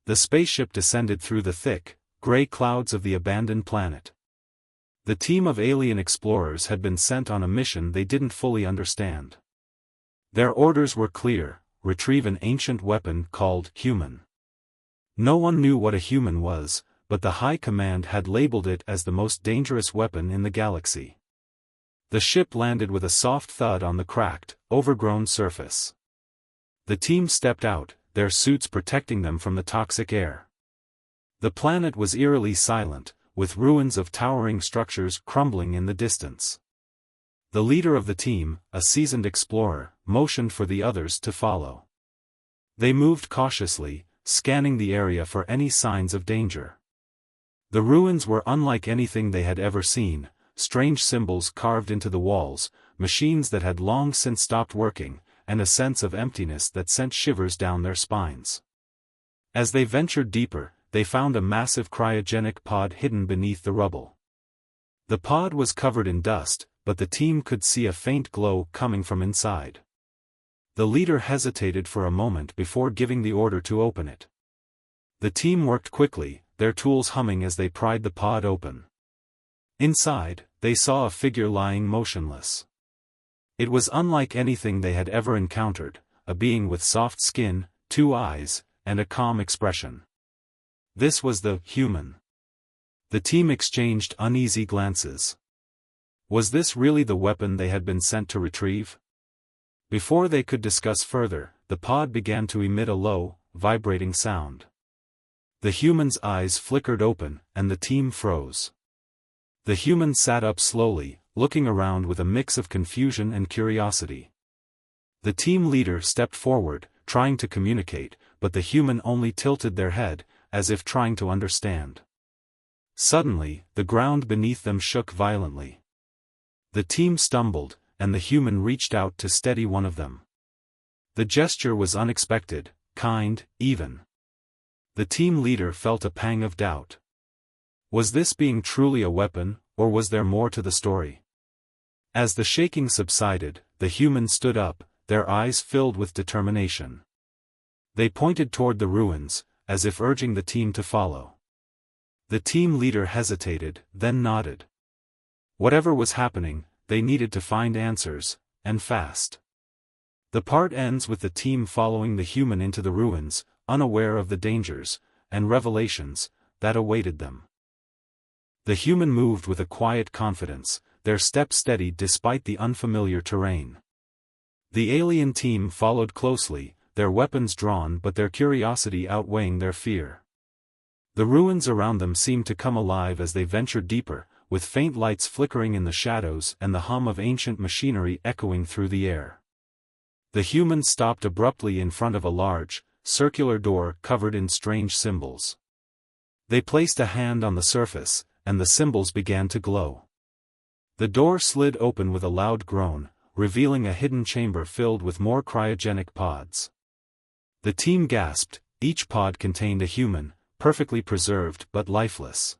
The spaceship descended through the thick, gray clouds of the abandoned planet. The team of alien explorers had been sent on a mission they didn't fully understand. Their orders were clear: retrieve an ancient weapon called human. No one knew what a human was, but the High Command had labeled it as the most dangerous weapon in the galaxy. The ship landed with a soft thud on the cracked, overgrown surface. The team stepped out, their suits protecting them from the toxic air. The planet was eerily silent, with ruins of towering structures crumbling in the distance. The leader of the team, a seasoned explorer, motioned for the others to follow. They moved cautiously, scanning the area for any signs of danger. The ruins were unlike anything they had ever seen: strange symbols carved into the walls, machines that had long since stopped working, and a sense of emptiness that sent shivers down their spines. As they ventured deeper, they found a massive cryogenic pod hidden beneath the rubble. The pod was covered in dust, but the team could see a faint glow coming from inside. The leader hesitated for a moment before giving the order to open it. The team worked quickly, their tools humming as they pried the pod open. Inside, they saw a figure lying motionless. It was unlike anything they had ever encountered, a being with soft skin, 2 eyes, and a calm expression. This was the human. The team exchanged uneasy glances. Was this really the weapon they had been sent to retrieve? Before they could discuss further, the pod began to emit a low, vibrating sound. The human's eyes flickered open, and the team froze. The human sat up slowly, looking around with a mix of confusion and curiosity. The team leader stepped forward, trying to communicate, but the human only tilted their head, as if trying to understand. Suddenly, the ground beneath them shook violently. The team stumbled, and the human reached out to steady one of them. The gesture was unexpected, kind, even. The team leader felt a pang of doubt. Was this being truly a weapon, or was there more to the story? As the shaking subsided, the human stood up, their eyes filled with determination. They pointed toward the ruins, as if urging the team to follow. The team leader hesitated, then nodded. Whatever was happening, they needed to find answers, and fast. The part ends with the team following the human into the ruins, unaware of the dangers, and revelations, that awaited them. The human moved with a quiet confidence, their steps steady despite the unfamiliar terrain. The alien team followed closely, their weapons drawn but their curiosity outweighing their fear. The ruins around them seemed to come alive as they ventured deeper, with faint lights flickering in the shadows and the hum of ancient machinery echoing through the air. The human stopped abruptly in front of a large, circular door covered in strange symbols. They placed a hand on the surface, and the symbols began to glow. The door slid open with a loud groan, revealing a hidden chamber filled with more cryogenic pods. The team gasped. Each pod contained a human, perfectly preserved but lifeless.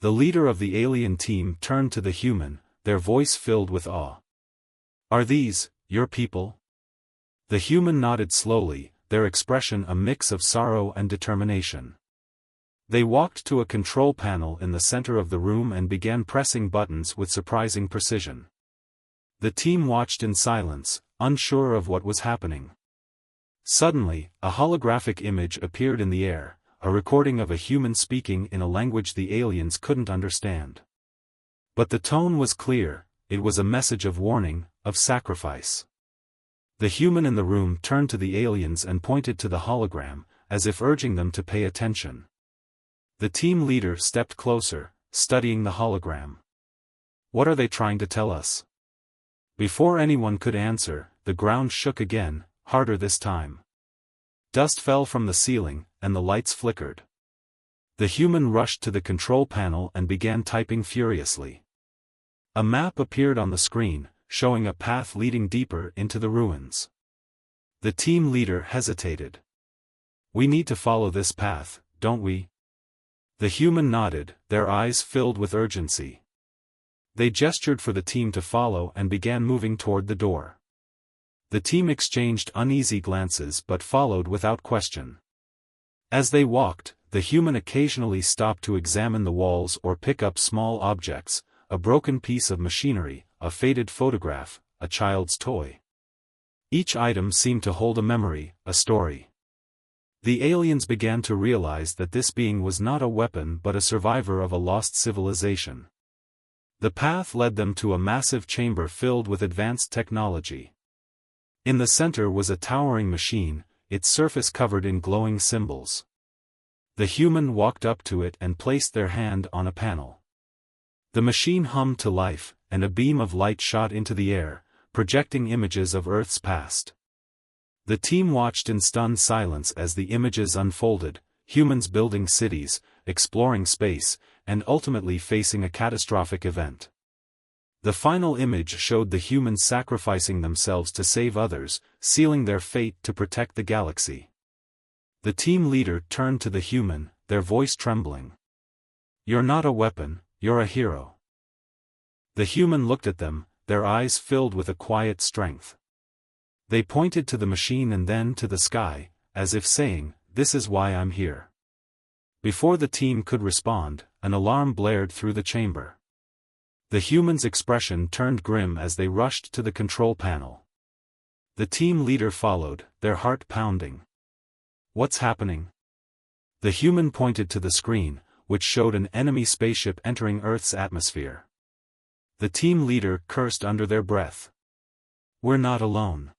The leader of the alien team turned to the human, their voice filled with awe. "Are these your people?" The human nodded slowly, their expression a mix of sorrow and determination. They walked to a control panel in the center of the room and began pressing buttons with surprising precision. The team watched in silence, unsure of what was happening. Suddenly, a holographic image appeared in the air, a recording of a human speaking in a language the aliens couldn't understand. But the tone was clear: it was a message of warning, of sacrifice. The human in the room turned to the aliens and pointed to the hologram, as if urging them to pay attention. The team leader stepped closer, studying the hologram. "What are they trying to tell us?" Before anyone could answer, the ground shook again, harder this time. Dust fell from the ceiling, and the lights flickered. The human rushed to the control panel and began typing furiously. A map appeared on the screen, showing a path leading deeper into the ruins. The team leader hesitated. "We need to follow this path, don't we?" The human nodded, their eyes filled with urgency. They gestured for the team to follow and began moving toward the door. The team exchanged uneasy glances but followed without question. As they walked, the human occasionally stopped to examine the walls or pick up small objects, a broken piece of machinery, a faded photograph, a child's toy. Each item seemed to hold a memory, a story. The aliens began to realize that this being was not a weapon but a survivor of a lost civilization. The path led them to a massive chamber filled with advanced technology. In the center was a towering machine, its surface covered in glowing symbols. The human walked up to it and placed their hand on a panel. The machine hummed to life, and a beam of light shot into the air, projecting images of Earth's past. The team watched in stunned silence as the images unfolded, humans building cities, exploring space, and ultimately facing a catastrophic event. The final image showed the humans sacrificing themselves to save others, sealing their fate to protect the galaxy. The team leader turned to the human, their voice trembling. "You're not a weapon, you're a hero." The human looked at them, their eyes filled with a quiet strength. They pointed to the machine and then to the sky, as if saying, "This is why I'm here." Before the team could respond, an alarm blared through the chamber. The human's expression turned grim as they rushed to the control panel. The team leader followed, their heart pounding. "What's happening?" The human pointed to the screen, which showed an enemy spaceship entering Earth's atmosphere. The team leader cursed under their breath. "We're not alone."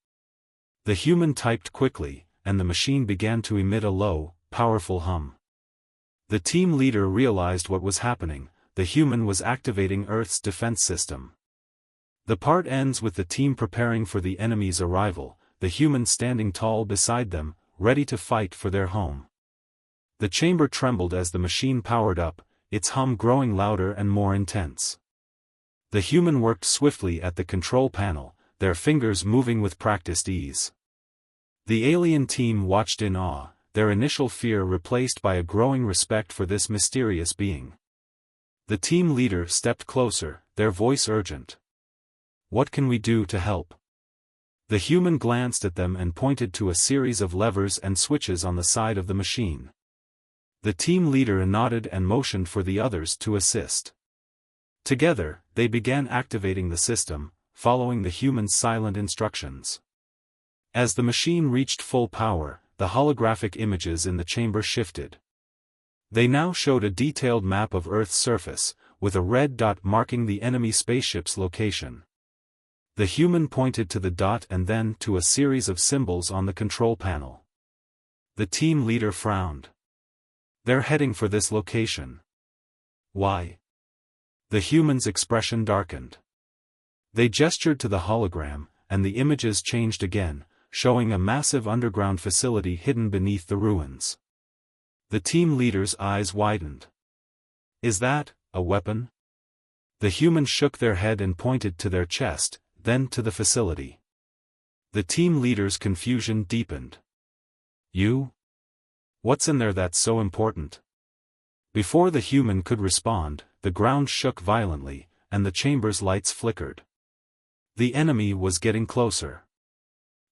The human typed quickly, and the machine began to emit a low, powerful hum. The team leader realized what was happening. The human was activating Earth's defense system. The part ends with the team preparing for the enemy's arrival, the human standing tall beside them, ready to fight for their home. The chamber trembled as the machine powered up, its hum growing louder and more intense. The human worked swiftly at the control panel, their fingers moving with practiced ease. The alien team watched in awe, their initial fear replaced by a growing respect for this mysterious being. The team leader stepped closer, their voice urgent. "What can we do to help?" The human glanced at them and pointed to a series of levers and switches on the side of the machine. The team leader nodded and motioned for the others to assist. Together, they began activating the system, following the human's silent instructions. As the machine reached full power, the holographic images in the chamber shifted. They now showed a detailed map of Earth's surface, with a red dot marking the enemy spaceship's location. The human pointed to the dot and then to a series of symbols on the control panel. The team leader frowned. "They're heading for this location." "Why?" The human's expression darkened. They gestured to the hologram, and the images changed again, showing a massive underground facility hidden beneath the ruins. The team leader's eyes widened. "Is that a weapon?" The humans shook their head and pointed to their chest, then to the facility. The team leader's confusion deepened. "You? What's in there that's so important?" Before the human could respond, the ground shook violently, and the chamber's lights flickered. The enemy was getting closer.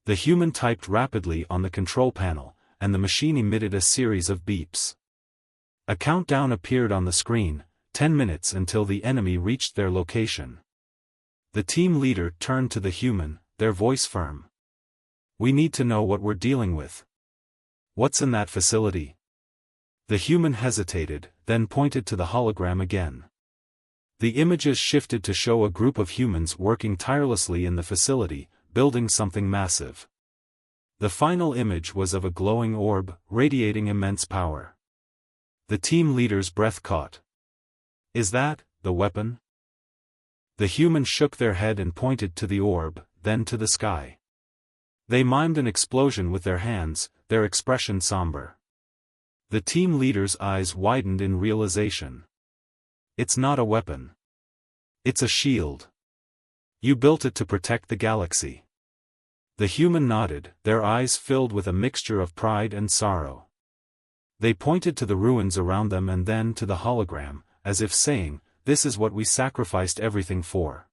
The human typed rapidly on the control panel, and the machine emitted a series of beeps. A countdown appeared on the screen, 10 minutes until the enemy reached their location. The team leader turned to the human, their voice firm. "We need to know what we're dealing with. What's in that facility?" The human hesitated, then pointed to the hologram again. The images shifted to show a group of humans working tirelessly in the facility, building something massive. The final image was of a glowing orb, radiating immense power. The team leader's breath caught. "Is that the weapon?" The humans shook their head and pointed to the orb, then to the sky. They mimed an explosion with their hands, their expression somber. The team leader's eyes widened in realization. "It's not a weapon. It's a shield. You built it to protect the galaxy." The human nodded, their eyes filled with a mixture of pride and sorrow. They pointed to the ruins around them and then to the hologram, as if saying, "This is what we sacrificed everything for."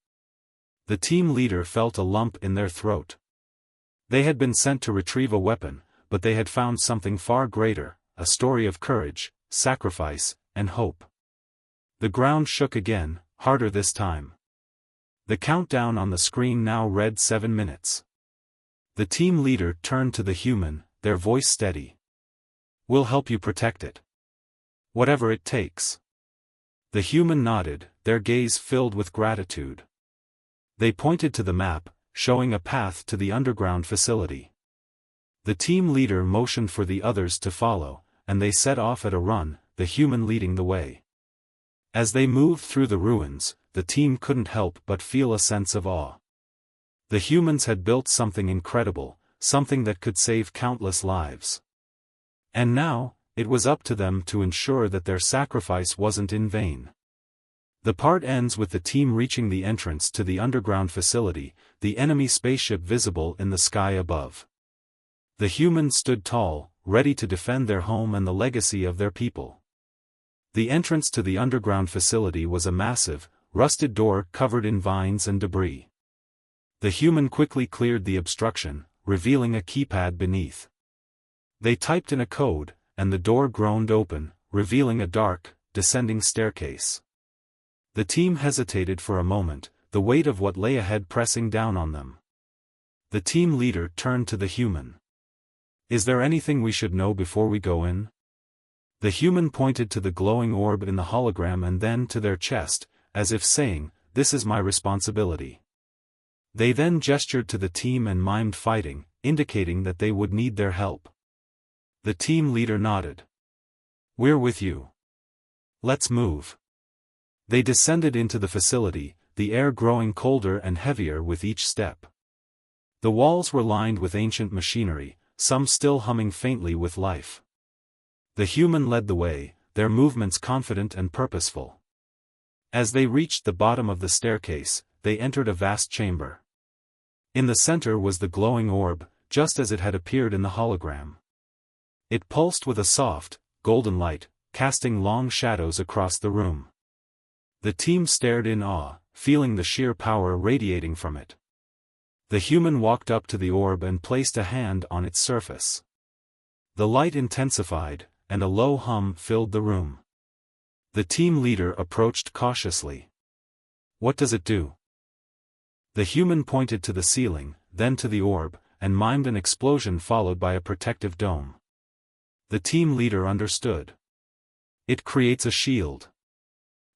The team leader felt a lump in their throat. They had been sent to retrieve a weapon, but they had found something far greater, a story of courage, sacrifice, and hope. The ground shook again, harder this time. The countdown on the screen now read 7 minutes. The team leader turned to the human, their voice steady. "We'll help you protect it. Whatever it takes." The human nodded, their gaze filled with gratitude. They pointed to the map, showing a path to the underground facility. The team leader motioned for the others to follow, and they set off at a run, the human leading the way. As they moved through the ruins, the team couldn't help but feel a sense of awe. The humans had built something incredible, something that could save countless lives. And now, it was up to them to ensure that their sacrifice wasn't in vain. The part ends with the team reaching the entrance to the underground facility, the enemy spaceship visible in the sky above. The humans stood tall, ready to defend their home and the legacy of their people. The entrance to the underground facility was a massive, rusted door covered in vines and debris. The human quickly cleared the obstruction, revealing a keypad beneath. They typed in a code, and the door groaned open, revealing a dark, descending staircase. The team hesitated for a moment, the weight of what lay ahead pressing down on them. The team leader turned to the human. "Is there anything we should know before we go in?" The human pointed to the glowing orb in the hologram and then to their chest, as if saying, "This is my responsibility." They then gestured to the team and mimed fighting, indicating that they would need their help. The team leader nodded. "We're with you. Let's move." They descended into the facility, the air growing colder and heavier with each step. The walls were lined with ancient machinery, some still humming faintly with life. The human led the way, their movements confident and purposeful. As they reached the bottom of the staircase, they entered a vast chamber. In the center was the glowing orb, just as it had appeared in the hologram. It pulsed with a soft, golden light, casting long shadows across the room. The team stared in awe, feeling the sheer power radiating from it. The human walked up to the orb and placed a hand on its surface. The light intensified, and a low hum filled the room. The team leader approached cautiously. "What does it do?" The human pointed to the ceiling, then to the orb, and mimed an explosion followed by a protective dome. The team leader understood. "It creates a shield."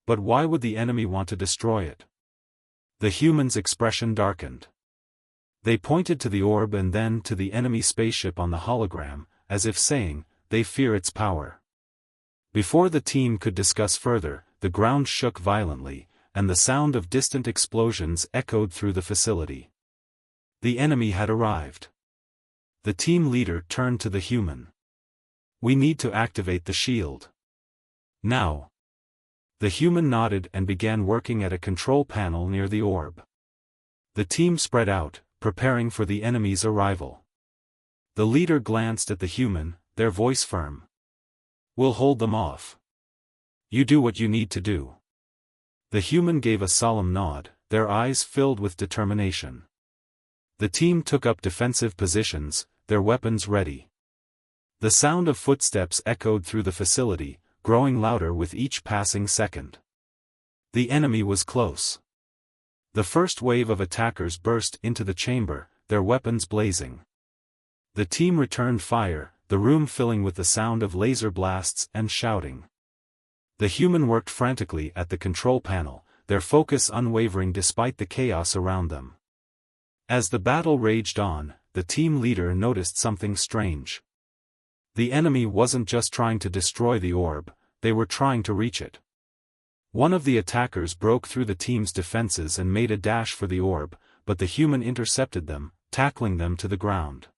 "But why would the enemy want to destroy it?" The human's expression darkened. They pointed to the orb and then to the enemy spaceship on the hologram, as if saying, "They fear its power." Before the team could discuss further, the ground shook violently, and the sound of distant explosions echoed through the facility. The enemy had arrived. The team leader turned to the human. "We need to activate the shield. Now." The human nodded and began working at a control panel near the orb. The team spread out, preparing for the enemy's arrival. The leader glanced at the human, their voice firm. "We'll hold them off. You do what you need to do." The human gave a solemn nod, their eyes filled with determination. The team took up defensive positions, their weapons ready. The sound of footsteps echoed through the facility, growing louder with each passing second. The enemy was close. The first wave of attackers burst into the chamber, their weapons blazing. The team returned fire, the room filling with the sound of laser blasts and shouting. The human worked frantically at the control panel, their focus unwavering despite the chaos around them. As the battle raged on, the team leader noticed something strange. The enemy wasn't just trying to destroy the orb, they were trying to reach it. One of the attackers broke through the team's defenses and made a dash for the orb, but the human intercepted them, tackling them to the ground.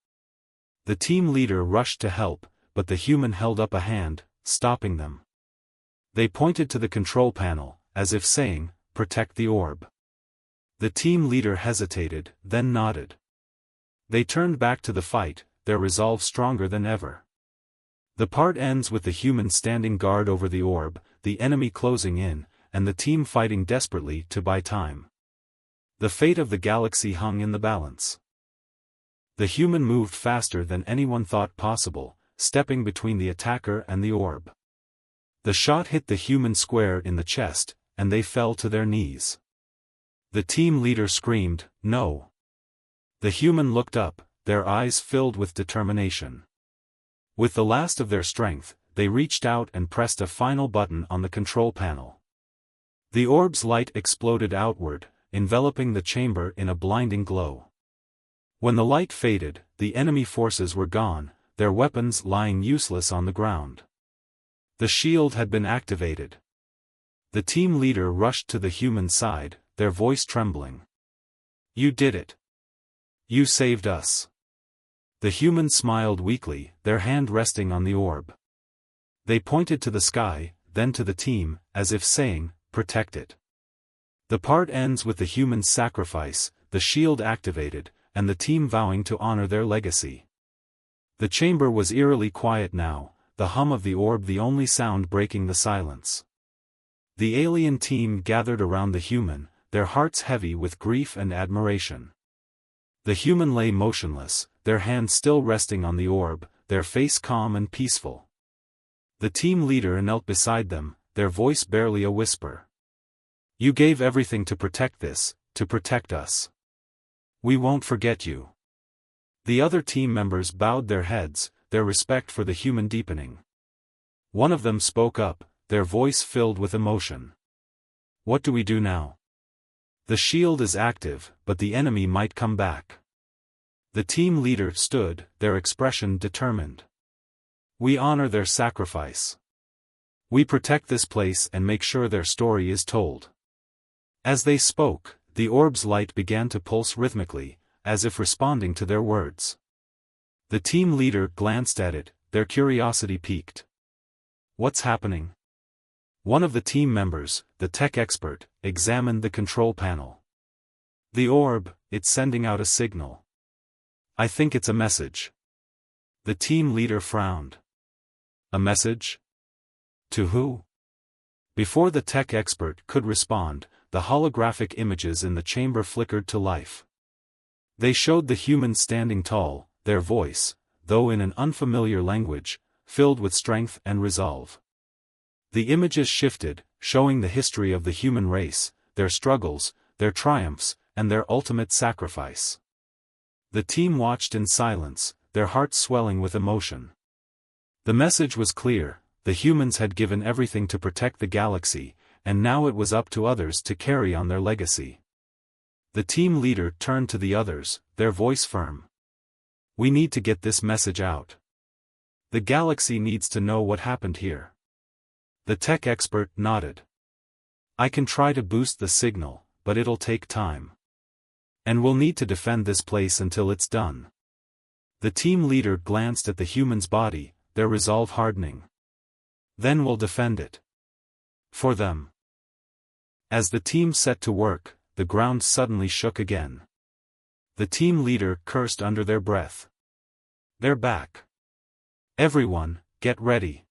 The team leader rushed to help, but the human held up a hand, stopping them. They pointed to the control panel, as if saying, "Protect the orb." The team leader hesitated, then nodded. They turned back to the fight, their resolve stronger than ever. The part ends with the human standing guard over the orb, the enemy closing in, and the team fighting desperately to buy time. The fate of the galaxy hung in the balance. The human moved faster than anyone thought possible, stepping between the attacker and the orb. The shot hit the human square in the chest, and they fell to their knees. The team leader screamed, "No!" The human looked up, their eyes filled with determination. With the last of their strength, they reached out and pressed a final button on the control panel. The orb's light exploded outward, enveloping the chamber in a blinding glow. When the light faded, the enemy forces were gone, their weapons lying useless on the ground. The shield had been activated. The team leader rushed to the human side, their voice trembling. "You did it. You saved us." The human smiled weakly, their hand resting on the orb. They pointed to the sky, then to the team, as if saying, "Protect it." The part ends with the human's sacrifice, the shield activated, and the team vowing to honor their legacy. The chamber was eerily quiet now, the hum of the orb the only sound breaking the silence. The alien team gathered around the human, their hearts heavy with grief and admiration. The human lay motionless, their hands still resting on the orb, their face calm and peaceful. The team leader knelt beside them, their voice barely a whisper. "You gave everything to protect this, to protect us. We won't forget you." The other team members bowed their heads, their respect for the human deepening. One of them spoke up, their voice filled with emotion. "What do we do now? The shield is active, but the enemy might come back." The team leader stood, their expression determined. "We honor their sacrifice. We protect this place and make sure their story is told." As they spoke, the orb's light began to pulse rhythmically, as if responding to their words. The team leader glanced at it, their curiosity piqued. "What's happening?" One of the team members, the tech expert, examined the control panel. "The orb, it's sending out a signal. I think it's a message." The team leader frowned. "A message? To who?" Before the tech expert could respond, the holographic images in the chamber flickered to life. They showed the humans standing tall, their voice, though in an unfamiliar language, filled with strength and resolve. The images shifted, showing the history of the human race, their struggles, their triumphs, and their ultimate sacrifice. The team watched in silence, their hearts swelling with emotion. The message was clear: the humans had given everything to protect the galaxy, and now it was up to others to carry on their legacy. The team leader turned to the others, their voice firm. "We need to get this message out. The galaxy needs to know what happened here." The tech expert nodded. "I can try to boost the signal, but it'll take time. And we'll need to defend this place until it's done." The team leader glanced at the human's body, their resolve hardening. "Then we'll defend it. For them." As the team set to work, the ground suddenly shook again. The team leader cursed under their breath. "They're back. Everyone, get ready."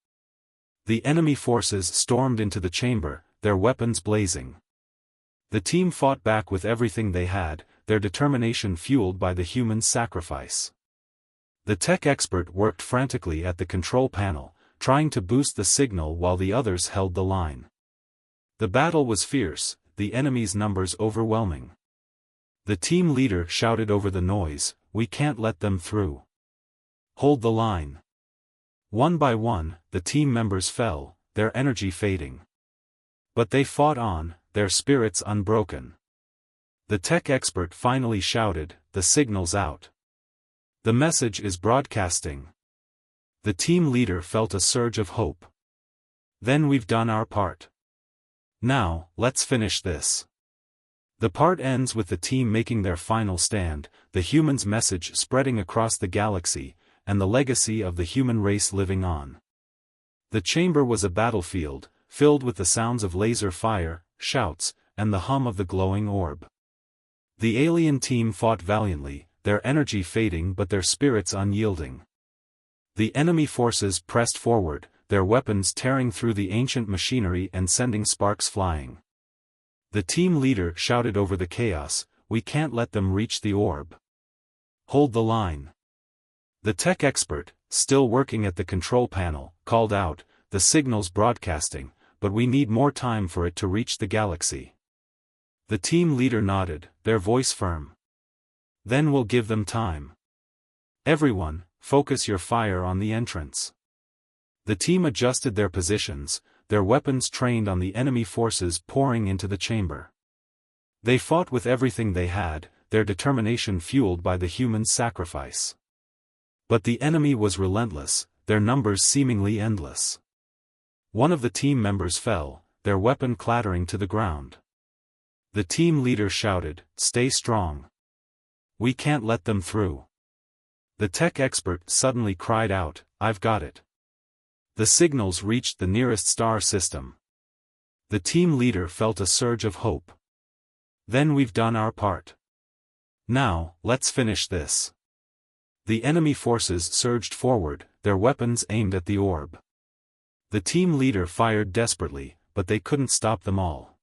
The enemy forces stormed into the chamber, their weapons blazing. The team fought back with everything they had, their determination fueled by the human sacrifice. The tech expert worked frantically at the control panel, trying to boost the signal while the others held the line. The battle was fierce, the enemy's numbers overwhelming. The team leader shouted over the noise, "We can't let them through. Hold the line." One by one, the team members fell, their energy fading. But they fought on, their spirits unbroken. The tech expert finally shouted, "The signal's out. The message is broadcasting." The team leader felt a surge of hope. "Then we've done our part. Now, let's finish this." The part ends with the team making their final stand, the human's message spreading across the galaxy, and the legacy of the human race living on. The chamber was a battlefield, filled with the sounds of laser fire, shouts, and the hum of the glowing orb. The alien team fought valiantly, their energy fading but their spirits unyielding. The enemy forces pressed forward, their weapons tearing through the ancient machinery and sending sparks flying. The team leader shouted over the chaos, "We can't let them reach the orb. Hold the line." The tech expert, still working at the control panel, called out, "The signal's broadcasting, but we need more time for it to reach the galaxy." The team leader nodded, their voice firm. "Then we'll give them time. Everyone, focus your fire on the entrance." The team adjusted their positions, their weapons trained on the enemy forces pouring into the chamber. They fought with everything they had, their determination fueled by the human sacrifice. But the enemy was relentless, their numbers seemingly endless. One of the team members fell, their weapon clattering to the ground. The team leader shouted, "Stay strong. We can't let them through." The tech expert suddenly cried out, "I've got it." The signals reached the nearest star system. The team leader felt a surge of hope. "Then we've done our part. Now, let's finish this." The enemy forces surged forward, their weapons aimed at the orb. The team leader fired desperately, but they couldn't stop them all.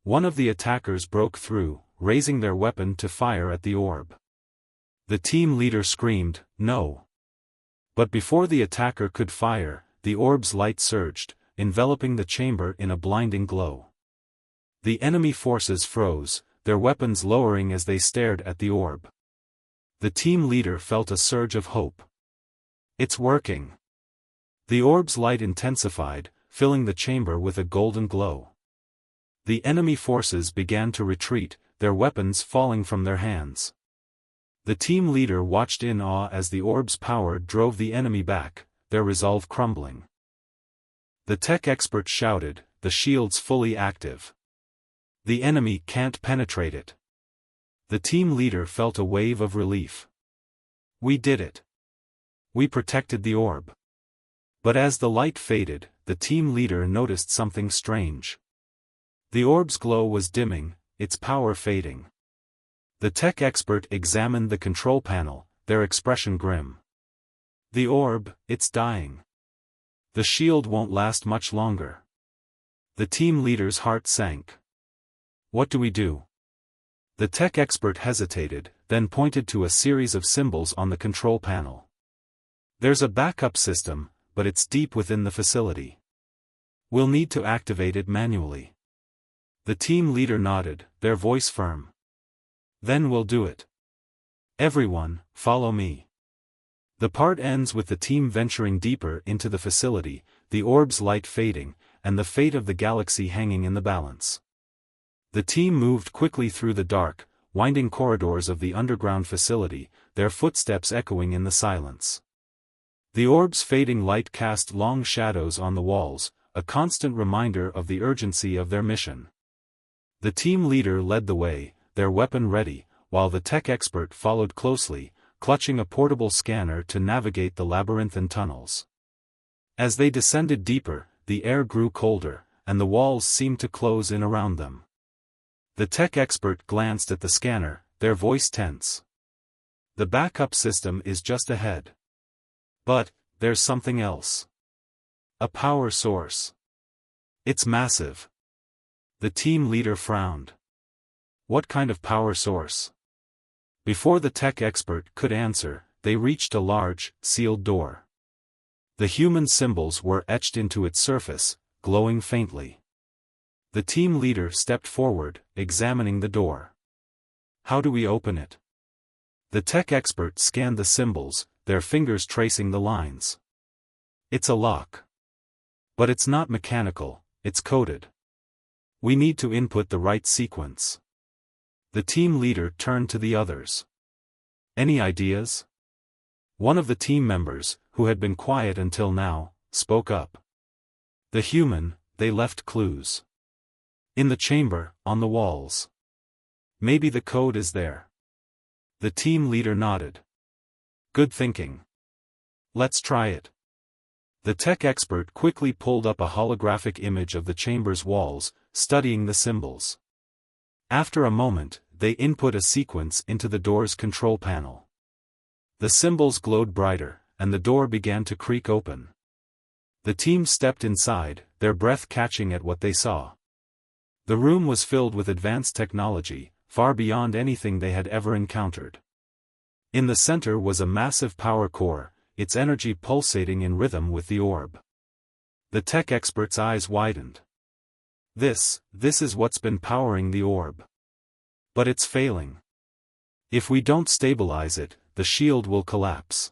One of the attackers broke through, raising their weapon to fire at the orb. The team leader screamed, "No!" But before the attacker could fire, the orb's light surged, enveloping the chamber in a blinding glow. The enemy forces froze, their weapons lowering as they stared at the orb. The team leader felt a surge of hope. "It's working." The orb's light intensified, filling the chamber with a golden glow. The enemy forces began to retreat, their weapons falling from their hands. The team leader watched in awe as the orb's power drove the enemy back, their resolve crumbling. The tech expert shouted, "The shield's fully active. The enemy can't penetrate it." The team leader felt a wave of relief. "We did it. We protected the orb." But as the light faded, the team leader noticed something strange. The orb's glow was dimming, its power fading. The tech expert examined the control panel, their expression grim. "The orb, it's dying. The shield won't last much longer." The team leader's heart sank. "What do we do?" The tech expert hesitated, then pointed to a series of symbols on the control panel. "There's a backup system, but it's deep within the facility. We'll need to activate it manually." The team leader nodded, their voice firm. "Then we'll do it. Everyone, follow me." The part ends with the team venturing deeper into the facility, the orb's light fading, and the fate of the galaxy hanging in the balance. The team moved quickly through the dark, winding corridors of the underground facility, their footsteps echoing in the silence. The orb's fading light cast long shadows on the walls, a constant reminder of the urgency of their mission. The team leader led the way, their weapon ready, while the tech expert followed closely, clutching a portable scanner to navigate the labyrinthine tunnels. As they descended deeper, the air grew colder, and the walls seemed to close in around them. The tech expert glanced at the scanner, their voice tense. "The backup system is just ahead. But, there's something else. A power source. It's massive." The team leader frowned. "What kind of power source?" Before the tech expert could answer, they reached a large, sealed door. The human symbols were etched into its surface, glowing faintly. The team leader stepped forward, examining the door. "How do we open it?" The tech expert scanned the symbols, their fingers tracing the lines. "It's a lock. But it's not mechanical, it's coded. We need to input the right sequence." The team leader turned to the others. "Any ideas?" One of the team members, who had been quiet until now, spoke up. "The human, they left clues. In the chamber, on the walls. Maybe the code is there." The team leader nodded. "Good thinking. Let's try it." The tech expert quickly pulled up a holographic image of the chamber's walls, studying the symbols. After a moment, they input a sequence into the door's control panel. The symbols glowed brighter, and the door began to creak open. The team stepped inside, their breath catching at what they saw. The room was filled with advanced technology, far beyond anything they had ever encountered. In the center was a massive power core, its energy pulsating in rhythm with the orb. The tech expert's eyes widened. This is what's been powering the orb. But it's failing. If we don't stabilize it, the shield will collapse.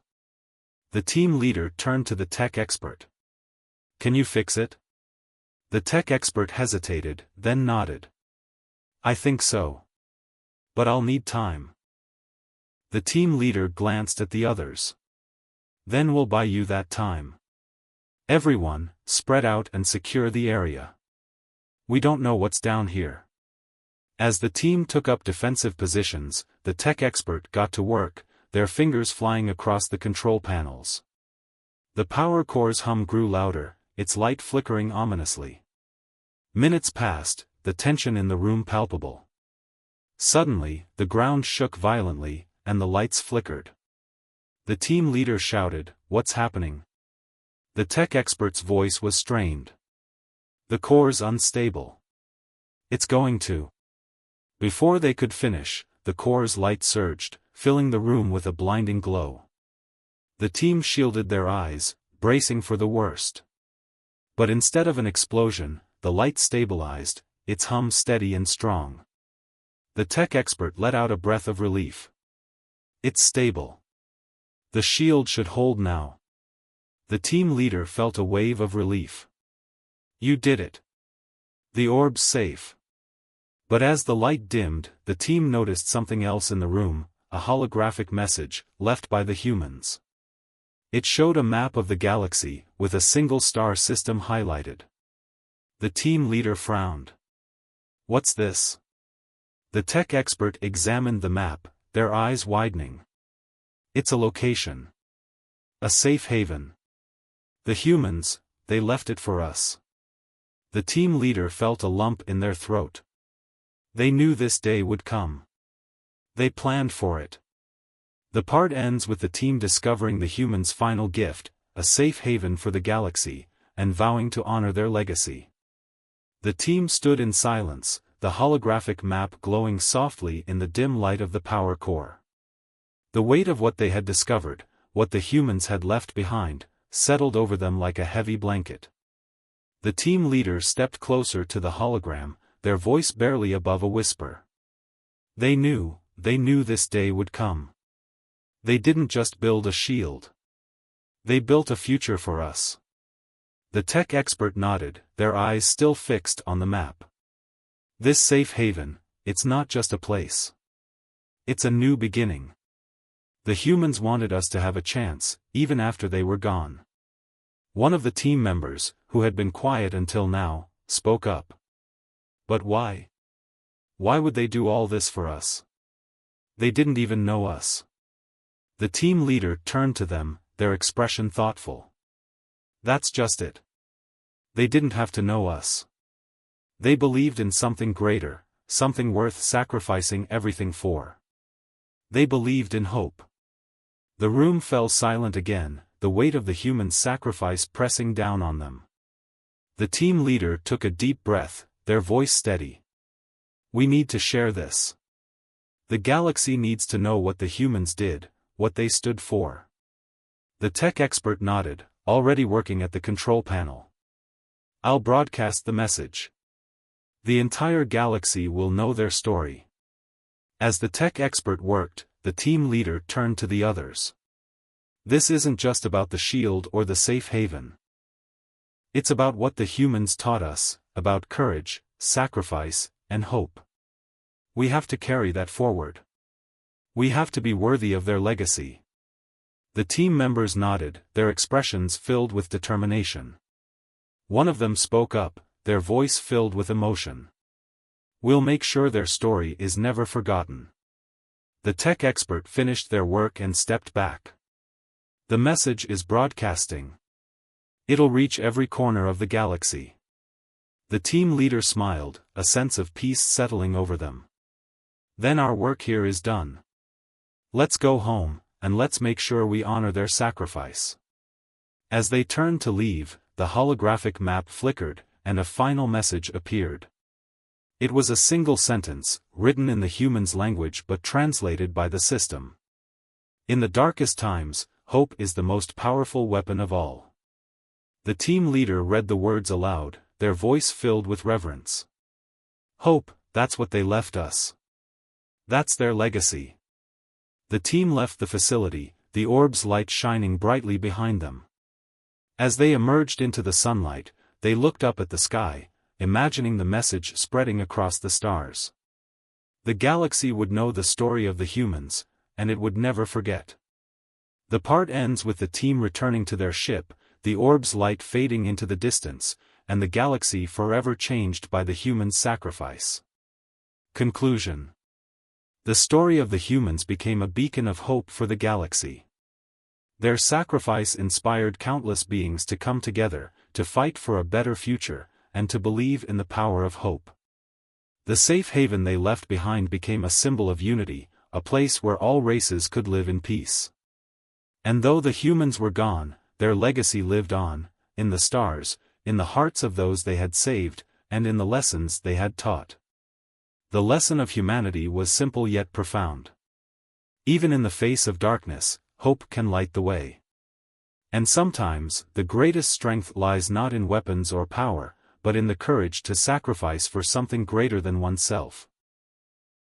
The team leader turned to the tech expert. Can you fix it? The tech expert hesitated, then nodded. I think so. But I'll need time. The team leader glanced at the others. Then we'll buy you that time. Everyone, spread out and secure the area. We don't know what's down here. As the team took up defensive positions, the tech expert got to work, their fingers flying across the control panels. The power core's hum grew louder, its light flickering ominously. Minutes passed, the tension in the room palpable. Suddenly, the ground shook violently, and the lights flickered. The team leader shouted, "What's happening?" The tech expert's voice was strained. "The core's unstable. It's going to." Before they could finish, the core's light surged, filling the room with a blinding glow. The team shielded their eyes, bracing for the worst. But instead of an explosion, the light stabilized, its hum steady and strong. The tech expert let out a breath of relief. It's stable. The shield should hold now. The team leader felt a wave of relief. You did it. The orb's safe. But as the light dimmed, the team noticed something else in the room, a holographic message, left by the humans. It showed a map of the galaxy, with a single star system highlighted. The team leader frowned. What's this? The tech expert examined the map, their eyes widening. It's a location. A safe haven. The humans, they left it for us. The team leader felt a lump in their throat. They knew this day would come. They planned for it. The part ends with the team discovering the humans' final gift, a safe haven for the galaxy, and vowing to honor their legacy. The team stood in silence, the holographic map glowing softly in the dim light of the power core. The weight of what they had discovered, what the humans had left behind, settled over them like a heavy blanket. The team leader stepped closer to the hologram, their voice barely above a whisper. They knew this day would come. They didn't just build a shield. They built a future for us. The tech expert nodded, their eyes still fixed on the map. This safe haven, it's not just a place. It's a new beginning. The humans wanted us to have a chance, even after they were gone. One of the team members, who had been quiet until now, spoke up. But why? Why would they do all this for us? They didn't even know us. The team leader turned to them, their expression thoughtful. That's just it. They didn't have to know us. They believed in something greater, something worth sacrificing everything for. They believed in hope. The room fell silent again, the weight of the human sacrifice pressing down on them. The team leader took a deep breath, their voice steady. We need to share this. The galaxy needs to know what the humans did, what they stood for. The tech expert nodded, already working at the control panel. I'll broadcast the message. The entire galaxy will know their story. As the tech expert worked, the team leader turned to the others. This isn't just about the shield or the safe haven. It's about what the humans taught us, about courage, sacrifice, and hope. We have to carry that forward. We have to be worthy of their legacy. The team members nodded, their expressions filled with determination. One of them spoke up, their voice filled with emotion. We'll make sure their story is never forgotten. The tech expert finished their work and stepped back. The message is broadcasting. It'll reach every corner of the galaxy. The team leader smiled, a sense of peace settling over them. Then our work here is done. Let's go home, and let's make sure we honor their sacrifice. As they turned to leave, the holographic map flickered, and a final message appeared. It was a single sentence, written in the humans' language but translated by the system. In the darkest times, hope is the most powerful weapon of all. The team leader read the words aloud, their voice filled with reverence. Hope, that's what they left us. That's their legacy. The team left the facility, the orb's light shining brightly behind them. As they emerged into the sunlight, they looked up at the sky, imagining the message spreading across the stars. The galaxy would know the story of the humans, and it would never forget. The part ends with the team returning to their ship, the orb's light fading into the distance, and the galaxy forever changed by the humans' sacrifice. Conclusion. The story of the humans became a beacon of hope for the galaxy. Their sacrifice inspired countless beings to come together, to fight for a better future, and to believe in the power of hope. The safe haven they left behind became a symbol of unity, a place where all races could live in peace. And though the humans were gone, their legacy lived on, in the stars, in the hearts of those they had saved, and in the lessons they had taught. The lesson of humanity was simple yet profound. Even in the face of darkness, hope can light the way. And sometimes, the greatest strength lies not in weapons or power, but in the courage to sacrifice for something greater than oneself.